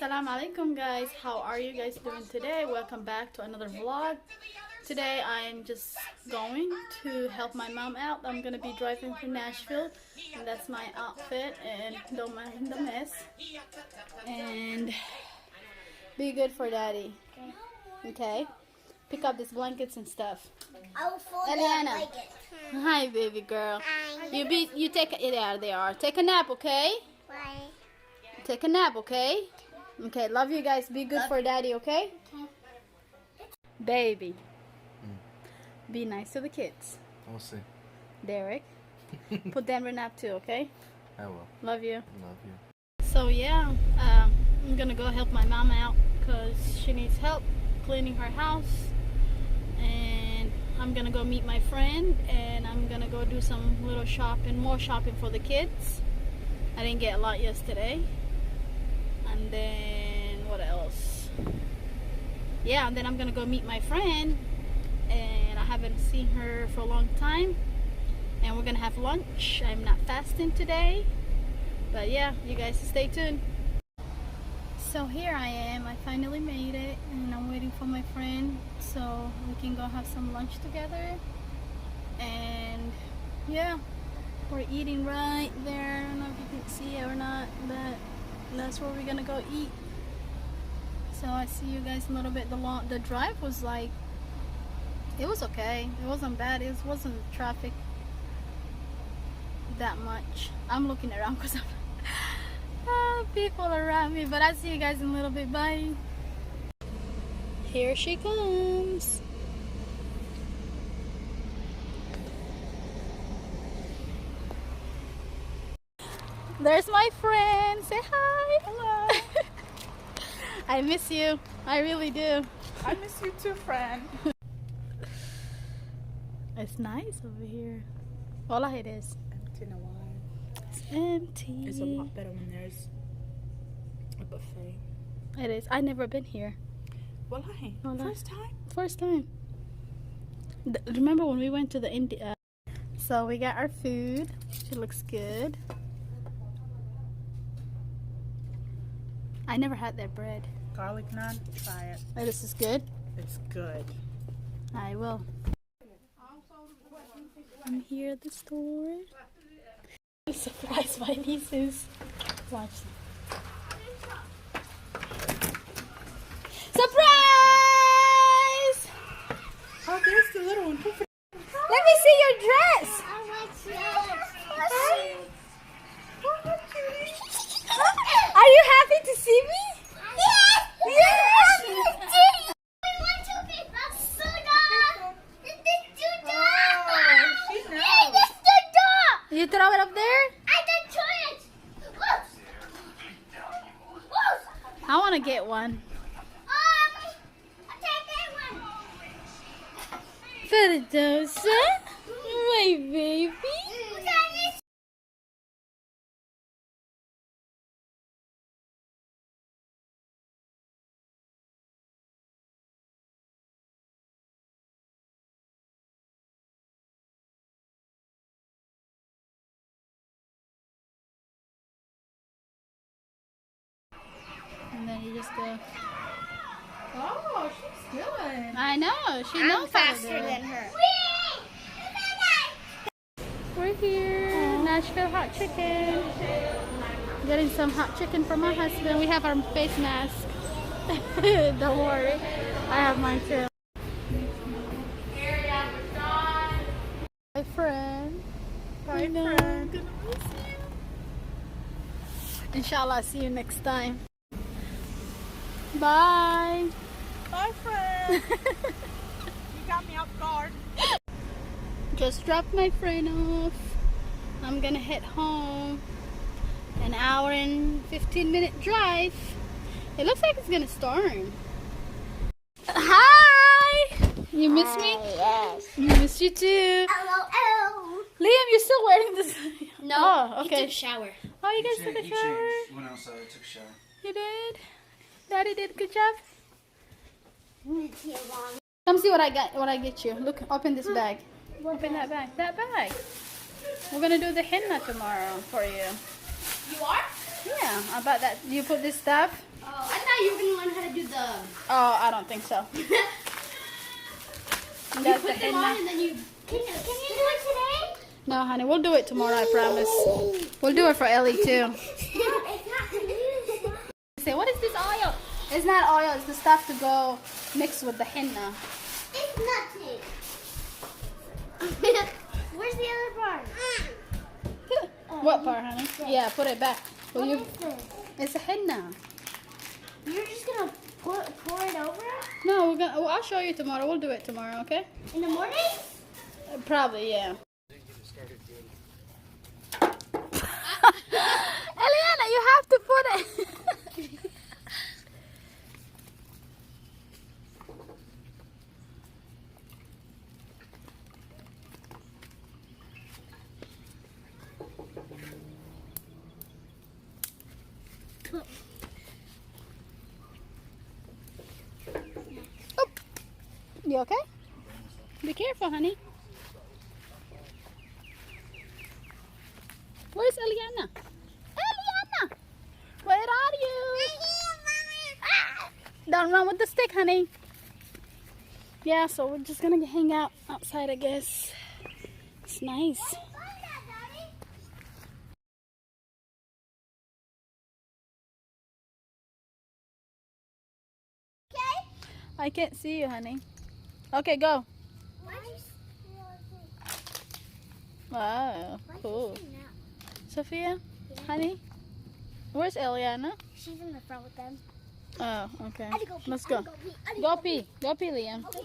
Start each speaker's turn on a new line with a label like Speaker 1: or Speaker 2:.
Speaker 1: Assalamu alaikum guys, how are you guys doing today? Welcome back to another vlog. Today I'm just going to help my mom out. I'm gonna be driving to Nashville, and that's my outfit, and don't mind the mess, and be good for daddy, okay? Pick up these blankets and stuff.
Speaker 2: I'll fold
Speaker 1: Elliana.
Speaker 2: the blanket.
Speaker 1: Hi baby girl.
Speaker 2: Hi.
Speaker 1: You take it. There they are. Take a nap, okay?
Speaker 2: Bye.
Speaker 1: Take a nap, okay? Okay, love you guys. Be good for daddy, okay? Baby. Be nice to the kids.
Speaker 3: We'll see.
Speaker 1: Derek. Put Denver nap too, okay?
Speaker 3: I will.
Speaker 1: Love you.
Speaker 3: Love you.
Speaker 1: So yeah, I'm gonna go help my mom out because she needs help cleaning her house. And I'm gonna go meet my friend, and I'm gonna go do some little shopping, more shopping for the kids. I didn't get a lot yesterday. And then what else? Yeah, and then I'm gonna go meet my friend, and I haven't seen her for a long time, and we're gonna have lunch. I'm not fasting today, but yeah, you guys stay tuned. So here I am. I finally made it, and I'm waiting for my friend so we can go have some lunch together. And yeah, we're eating right there. I don't know if you can see it or not, but that's where we're gonna go eat. So I see you guys in a little bit. The drive was like, it was okay. It wasn't bad. It wasn't traffic that much. I'm looking around because people around me, but I'll see you guys in a little bit. Bye. Here she comes. There's my friend. Say hi.
Speaker 4: Hello.
Speaker 1: I miss you. I really do.
Speaker 4: I miss you too, friend.
Speaker 1: It's nice over here. Hola, it is.
Speaker 4: Empty in a while.
Speaker 1: It's empty.
Speaker 4: It's a lot better when there's a buffet.
Speaker 1: It is. I've never been here.
Speaker 4: Wallahi.
Speaker 1: Wallahi.
Speaker 4: First time?
Speaker 1: First time. Remember when we went to the India? So we got our food. She looks good. I never had that bread.
Speaker 4: Garlic naan. Try it.
Speaker 1: Oh, this is good.
Speaker 4: It's good.
Speaker 1: I will. I'm here at the store. I'm surprised by nieces. Watch. Surprise!
Speaker 4: Oh, there's the little one.
Speaker 1: Let me see your dress. Are you happy to see me?
Speaker 2: Yes!
Speaker 1: Yes!
Speaker 2: We want to be
Speaker 1: You throw it up there? I want to get one. Firdausa, my baby. And then you just go.
Speaker 4: Oh, she's good.
Speaker 1: I know, she knows how to do it.
Speaker 2: her.
Speaker 1: We're here, Nashville hot chicken. Getting some hot chicken for my husband. We have our face mask. Don't worry, I have mine too. Bye, friend.
Speaker 4: Bye,
Speaker 1: No.
Speaker 4: friend.
Speaker 1: Gonna miss you. Inshallah, see you next time. Bye.
Speaker 4: Bye, friend. You got me off guard.
Speaker 1: Just dropped my friend off. I'm gonna head home. An hour and 15-minute drive. It looks like it's gonna storm. Hi! You miss me?
Speaker 2: Yes.
Speaker 1: You miss you too.
Speaker 2: Hello.
Speaker 1: Liam, you're still wearing this?
Speaker 2: No,
Speaker 1: Oh, okay.
Speaker 2: he took a shower.
Speaker 1: Oh, you guys took a shower?
Speaker 3: Went outside, took a shower.
Speaker 1: You did? Daddy did a good job?
Speaker 2: It's here long.
Speaker 1: Come see what I get you. Look, open this bag. Open that bag. That bag. We're gonna do the henna tomorrow for you.
Speaker 2: You are?
Speaker 1: Yeah, about that. You put this stuff.
Speaker 2: Oh, I thought you were gonna learn how to do the.
Speaker 1: Oh, I don't think so.
Speaker 2: You
Speaker 1: That's
Speaker 2: put
Speaker 1: the
Speaker 2: them
Speaker 1: henna.
Speaker 2: on and then you. Can you do it today?
Speaker 1: No, honey, we'll do it tomorrow, I promise. We'll do it for Ellie, too.
Speaker 2: It's not for you.
Speaker 1: Say, what is this oil? It's not oil, it's the stuff to go mix with the henna.
Speaker 2: It's nothing. Where's the other part?
Speaker 1: What part, honey? Yeah, put it back. Will
Speaker 2: What
Speaker 1: you?
Speaker 2: is this?
Speaker 1: It's a henna.
Speaker 2: You're just gonna pour it over
Speaker 1: No, we're gonna. Well, I'll show you tomorrow. We'll do it tomorrow, okay?
Speaker 2: in the morning?
Speaker 1: Probably, yeah. Eliana, you have to put it. Oh. You okay? Be careful, honey. Where's Eliana? Eliana! Where are you? Ah! Don't run with the stick, honey. Yeah, so we're just gonna hang out outside, I guess. It's nice. I can't see you, honey. Okay, go. Wow, cool. Sopheya, honey, where's Elliana?
Speaker 2: She's in the front with them.
Speaker 1: Oh, okay.
Speaker 2: I had to go pee.
Speaker 1: Let's
Speaker 2: I
Speaker 1: go.
Speaker 2: had to go pee. I had to
Speaker 1: Go pee. Go pee, Liam.
Speaker 2: Okay.